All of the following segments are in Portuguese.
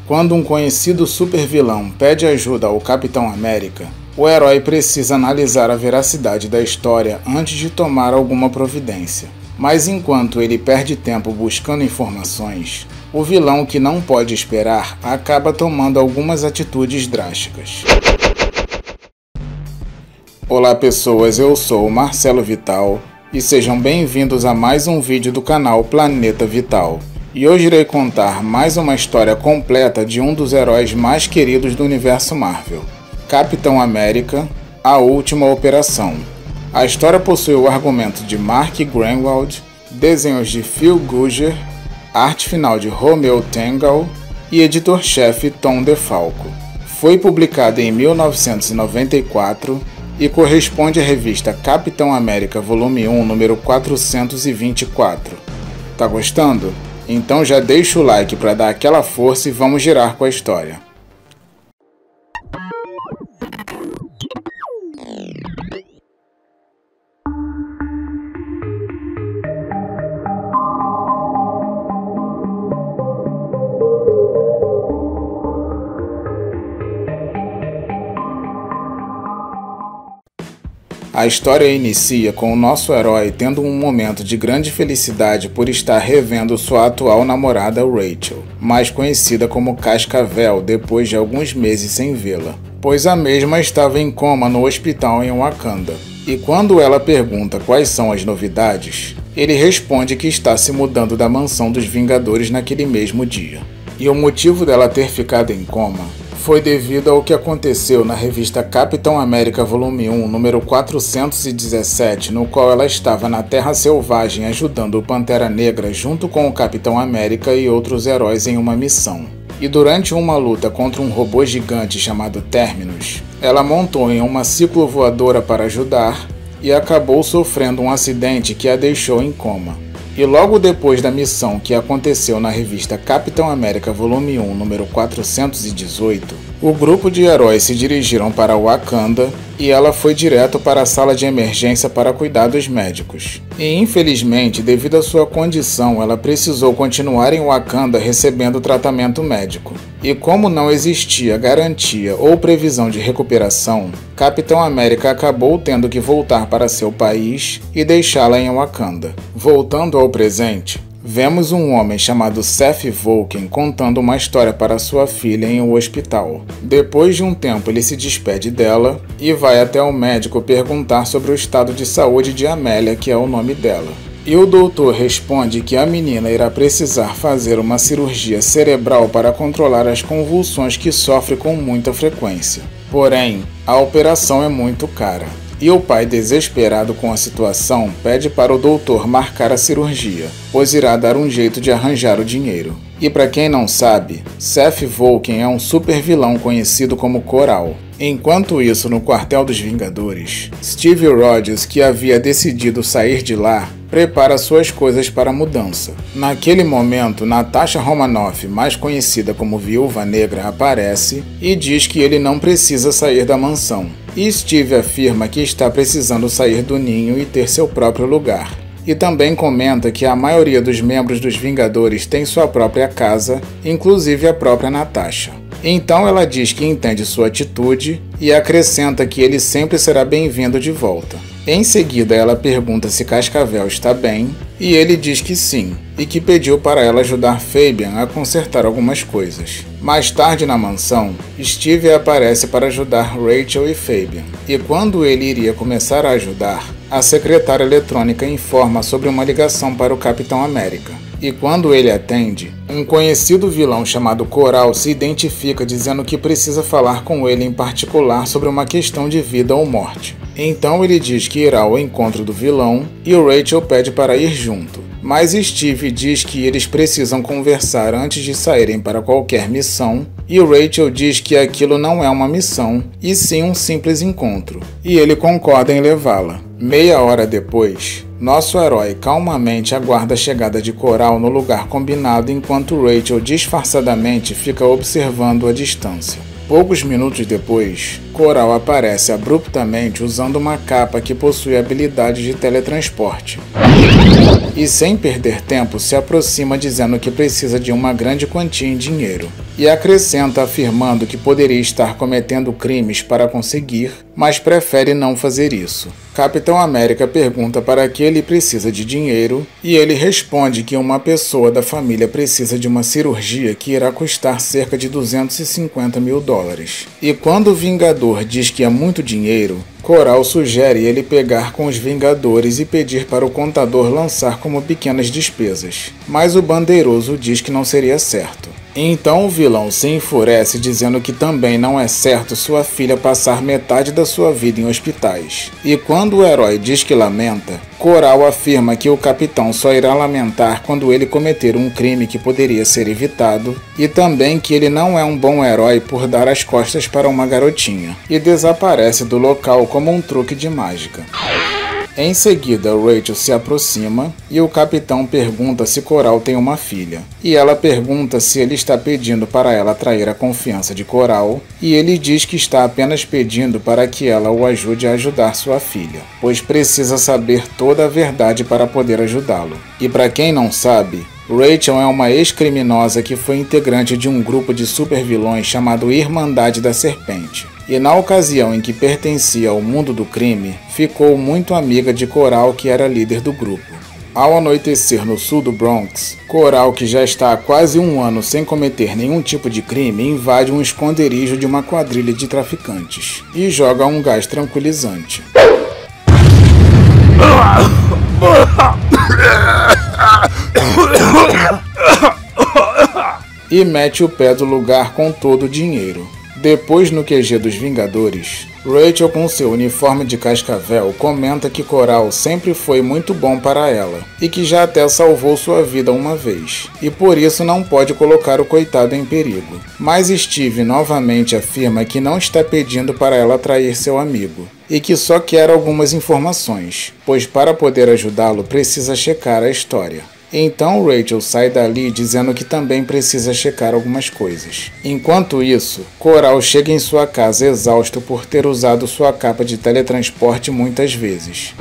Quando um conhecido supervilão pede ajuda ao Capitão América, o herói precisa analisar a veracidade da história antes de tomar alguma providência. Mas enquanto ele perde tempo buscando informações, o vilão, que não pode esperar, acaba tomando algumas atitudes drásticas. Olá pessoas, eu sou o Marcelo Vital e sejam bem-vindos a mais um vídeo do canal Planeta Vital. E hoje irei contar mais uma história completa de um dos heróis mais queridos do universo Marvel, Capitão América, A Última Operação. A história possui o argumento de Mark Gruenwald, desenhos de Phil Gugger, arte final de Romeu Tanghal e editor-chefe Tom DeFalco. Foi publicado em 1994 e corresponde à revista Capitão América Volume 1, número 424. Tá gostando? Então já deixa o like para dar aquela força e vamos girar com a história. A história inicia com o nosso herói tendo um momento de grande felicidade por estar revendo sua atual namorada Rachel, mais conhecida como Cascavel, depois de alguns meses sem vê-la, pois a mesma estava em coma no hospital em Wakanda. E quando ela pergunta quais são as novidades, ele responde que está se mudando da mansão dos Vingadores naquele mesmo dia. E o motivo dela ter ficado em coma foi devido ao que aconteceu na revista Capitão América Volume 1, número 417, no qual ela estava na Terra Selvagem ajudando o Pantera Negra junto com o Capitão América e outros heróis em uma missão. E durante uma luta contra um robô gigante chamado Terminus, ela montou em uma ciclovoadora para ajudar e acabou sofrendo um acidente que a deixou em coma. E logo depois da missão que aconteceu na revista Capitão América Volume 1, número 418, o grupo de heróis se dirigiram para Wakanda e ela foi direto para a sala de emergência para cuidar dos médicos. E infelizmente, devido à sua condição, ela precisou continuar em Wakanda recebendo tratamento médico. E como não existia garantia ou previsão de recuperação, Capitão América acabou tendo que voltar para seu país e deixá-la em Wakanda. Voltando ao presente, vemos um homem chamado Seth Vulcan contando uma história para sua filha em um hospital. Depois de um tempo, ele se despede dela e vai até o médico perguntar sobre o estado de saúde de Amélia, que é o nome dela. E o doutor responde que a menina irá precisar fazer uma cirurgia cerebral para controlar as convulsões que sofre com muita frequência. Porém, a operação é muito cara. E o pai, desesperado com a situação, pede para o doutor marcar a cirurgia, pois irá dar um jeito de arranjar o dinheiro. E para quem não sabe, Seth Vulcan é um super vilão conhecido como Coral. Enquanto isso, no quartel dos Vingadores, Steve Rogers, que havia decidido sair de lá, prepara suas coisas para a mudança. Naquele momento, Natasha Romanoff, mais conhecida como Viúva Negra, aparece e diz que ele não precisa sair da mansão. E Steve afirma que está precisando sair do ninho e ter seu próprio lugar. E também comenta que a maioria dos membros dos Vingadores tem sua própria casa, inclusive a própria Natasha. Então ela diz que entende sua atitude e acrescenta que ele sempre será bem-vindo de volta. Em seguida, ela pergunta se Cascavel está bem, e ele diz que sim, e que pediu para ela ajudar Fabian a consertar algumas coisas. Mais tarde na mansão, Steve aparece para ajudar Rachel e Fabian, e quando ele iria começar a ajudar, a secretária eletrônica informa sobre uma ligação para o Capitão América. E quando ele atende, um conhecido vilão chamado Coral se identifica dizendo que precisa falar com ele em particular sobre uma questão de vida ou morte. Então ele diz que irá ao encontro do vilão e o Rachel pede para ir junto. Mas Steve diz que eles precisam conversar antes de saírem para qualquer missão e o Rachel diz que aquilo não é uma missão, e sim um simples encontro. E ele concorda em levá-la. Meia hora depois, nosso herói calmamente aguarda a chegada de Coral no lugar combinado enquanto Rachel disfarçadamente fica observando a distância. Poucos minutos depois, Coral aparece abruptamente usando uma capa que possui habilidade de teletransporte. E sem perder tempo se aproxima dizendo que precisa de uma grande quantia em dinheiro. e acrescenta afirmando que poderia estar cometendo crimes para conseguir, mas prefere não fazer isso. Capitão América pergunta para que ele precisa de dinheiro e ele responde que uma pessoa da família precisa de uma cirurgia que irá custar cerca de 250 mil dólares. E quando o Vingador diz que é muito dinheiro, Coral sugere ele pegar com os Vingadores e pedir para o contador lançar como pequenas despesas, mas o Bandeiroso diz que não seria certo. Então o vilão se enfurece dizendo que também não é certo sua filha passar metade da sua vida em hospitais. E quando o herói diz que lamenta, Coral afirma que o capitão só irá lamentar quando ele cometer um crime que poderia ser evitado, e também que ele não é um bom herói por dar as costas para uma garotinha, e desaparece do local como um truque de mágica. Em seguida, Rachel se aproxima e o capitão pergunta se Coral tem uma filha. E ela pergunta se ele está pedindo para ela atrair a confiança de Coral, e ele diz que está apenas pedindo para que ela o ajude a ajudar sua filha, pois precisa saber toda a verdade para poder ajudá-lo. E para quem não sabe, Rachel é uma ex-criminosa que foi integrante de um grupo de supervilões chamado Irmandade da Serpente. E na ocasião em que pertencia ao mundo do crime, ficou muito amiga de Coral, que era líder do grupo. Ao anoitecer no sul do Bronx, Coral, que já está há quase um ano sem cometer nenhum tipo de crime, invade um esconderijo de uma quadrilha de traficantes e joga um gás tranquilizante. E mete o pé do lugar com todo o dinheiro. Depois, no QG dos Vingadores, Rachel, com seu uniforme de cascavel, comenta que Coral sempre foi muito bom para ela e que já até salvou sua vida uma vez, e por isso não pode colocar o coitado em perigo. Mas Steve novamente afirma que não está pedindo para ela atrair seu amigo e que só quer algumas informações, pois para poder ajudá-lo precisa checar a história. Então Rachel sai dali dizendo que também precisa checar algumas coisas. Enquanto isso, Coral chega em sua casa exausto por ter usado sua capa de teletransporte muitas vezes.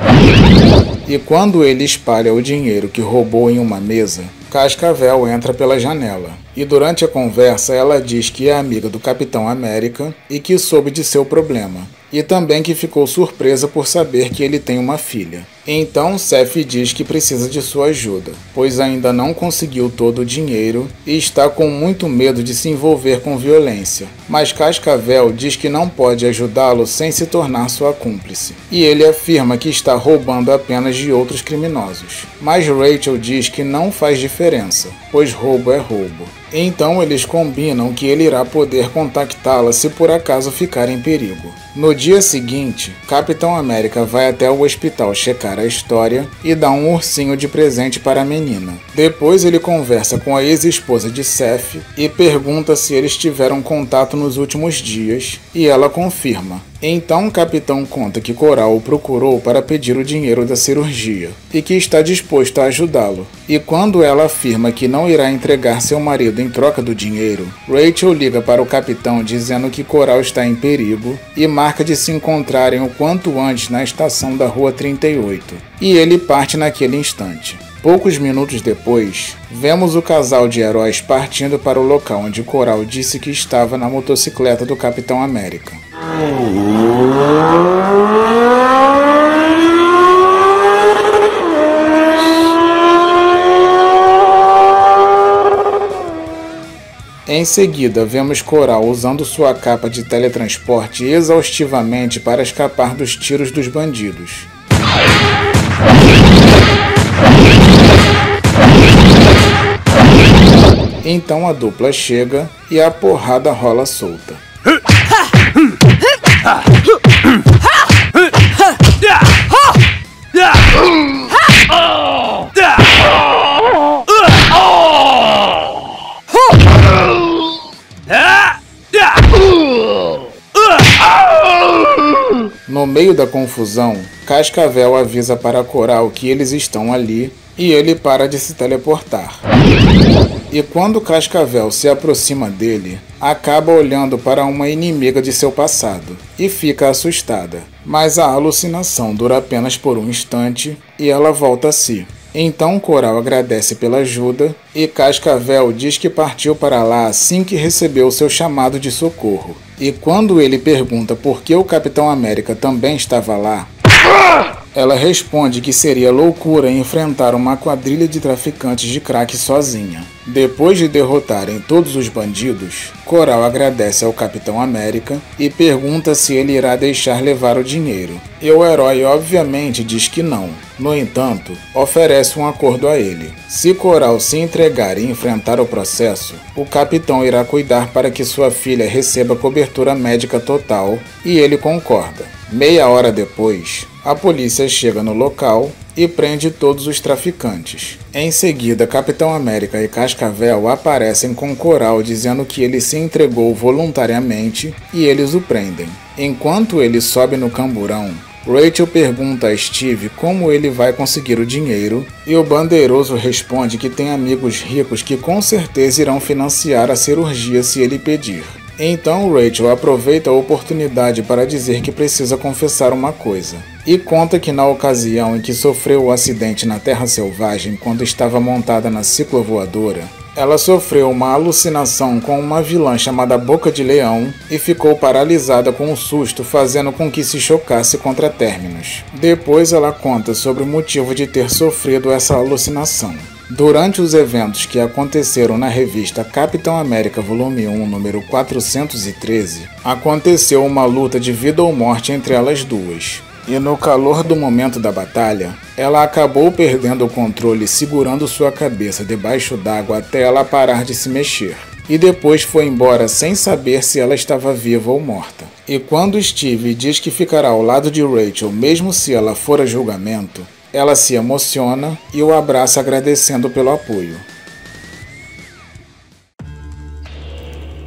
E quando ele espalha o dinheiro que roubou em uma mesa, Cascavel entra pela janela. E durante a conversa ela diz que é amiga do Capitão América e que soube de seu problema. E também que ficou surpresa por saber que ele tem uma filha. Então Seth diz que precisa de sua ajuda, pois ainda não conseguiu todo o dinheiro e está com muito medo de se envolver com violência. Mas Cascavel diz que não pode ajudá-lo sem se tornar sua cúmplice. E ele afirma que está roubando apenas de outros criminosos. Mas Rachel diz que não faz diferença, pois roubo é roubo. Então eles combinam que ele irá poder contactá-la se por acaso ficar em perigo. No dia seguinte, Capitão América vai até o hospital checar a história e dá um ursinho de presente para a menina. Depois ele conversa com a ex-esposa de Seth e pergunta se eles tiveram contato nos últimos dias, e ela confirma. Então o capitão conta que Coral o procurou para pedir o dinheiro da cirurgia e que está disposto a ajudá-lo. E quando ela afirma que não irá entregar seu marido em troca do dinheiro, Rachel liga para o capitão dizendo que Coral está em perigo e marca de se encontrarem o quanto antes na estação da Rua 38. E ele parte naquele instante. Poucos minutos depois, vemos o casal de heróis partindo para o local onde Coral disse que estava na motocicleta do Capitão América. Em seguida, vemos Coral usando sua capa de teletransporte exaustivamente para escapar dos tiros dos bandidos. Então a dupla chega e a porrada rola solta. No meio da confusão, Cascavel avisa para Coral que eles estão ali e ele para de se teleportar. E quando Cascavel se aproxima dele, acaba olhando para uma inimiga de seu passado e fica assustada. Mas a alucinação dura apenas por um instante e ela volta a si. Então Coral agradece pela ajuda e Cascavel diz que partiu para lá assim que recebeu seu chamado de socorro. E quando ele pergunta por que o Capitão América também estava lá, ela responde que seria loucura enfrentar uma quadrilha de traficantes de crack sozinha. Depois de derrotarem todos os bandidos, Coral agradece ao Capitão América e pergunta se ele irá deixar levar o dinheiro. E o herói obviamente diz que não. No entanto, oferece um acordo a ele. Se Coral se entregar e enfrentar o processo, o capitão irá cuidar para que sua filha receba cobertura médica total, e ele concorda. Meia hora depois, a polícia chega no local e prende todos os traficantes. Em seguida, Capitão América e Cascavel aparecem com Coral dizendo que ele se entregou voluntariamente e eles o prendem. Enquanto ele sobe no camburão, Rachel pergunta a Steve como ele vai conseguir o dinheiro e o Bandeiroso responde que tem amigos ricos que com certeza irão financiar a cirurgia se ele pedir. Então Rachel aproveita a oportunidade para dizer que precisa confessar uma coisa, e conta que na ocasião em que sofreu o acidente na Terra Selvagem quando estava montada na ciclovoadora, ela sofreu uma alucinação com uma vilã chamada Boca de Leão e ficou paralisada com um susto, fazendo com que se chocasse contra Terminus. Depois ela conta sobre o motivo de ter sofrido essa alucinação. Durante os eventos que aconteceram na revista Capitão América Volume 1, número 413, aconteceu uma luta de vida ou morte entre elas duas. E no calor do momento da batalha, ela acabou perdendo o controle segurando sua cabeça debaixo d'água até ela parar de se mexer. E depois foi embora sem saber se ela estava viva ou morta. E quando Steve diz que ficará ao lado de Rachel mesmo se ela for a julgamento, ela se emociona e o abraça agradecendo pelo apoio.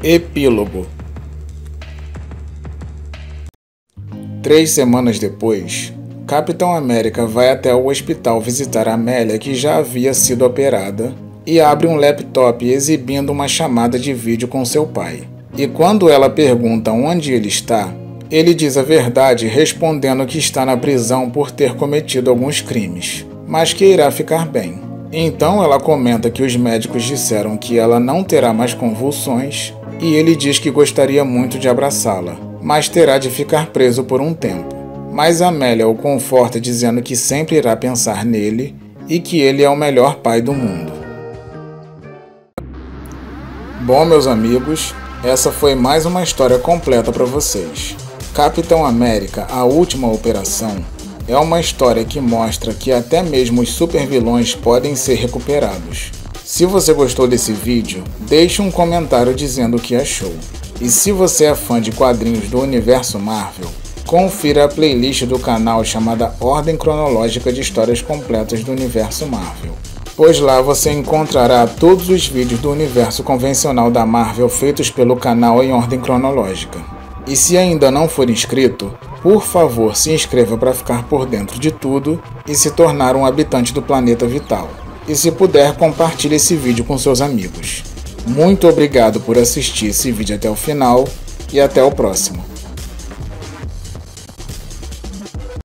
Epílogo. 3 semanas depois, Capitão América vai até o hospital visitar Amélia, que já havia sido operada, e abre um laptop exibindo uma chamada de vídeo com seu pai. E quando ela pergunta onde ele está, ele diz a verdade, respondendo que está na prisão por ter cometido alguns crimes, mas que irá ficar bem. Então ela comenta que os médicos disseram que ela não terá mais convulsões, e ele diz que gostaria muito de abraçá-la, mas terá de ficar preso por um tempo. Mas Amélia o conforta dizendo que sempre irá pensar nele e que ele é o melhor pai do mundo. Bom, meus amigos, essa foi mais uma história completa para vocês. Capitão América, a última operação, é uma história que mostra que até mesmo os supervilões podem ser recuperados. Se você gostou desse vídeo, deixe um comentário dizendo o que achou. E se você é fã de quadrinhos do universo Marvel, confira a playlist do canal chamada Ordem Cronológica de Histórias Completas do Universo Marvel, pois lá você encontrará todos os vídeos do universo convencional da Marvel feitos pelo canal em ordem cronológica. E se ainda não for inscrito, por favor se inscreva para ficar por dentro de tudo e se tornar um habitante do planeta vital. E se puder, compartilhe esse vídeo com seus amigos. Muito obrigado por assistir esse vídeo até o final e até o próximo.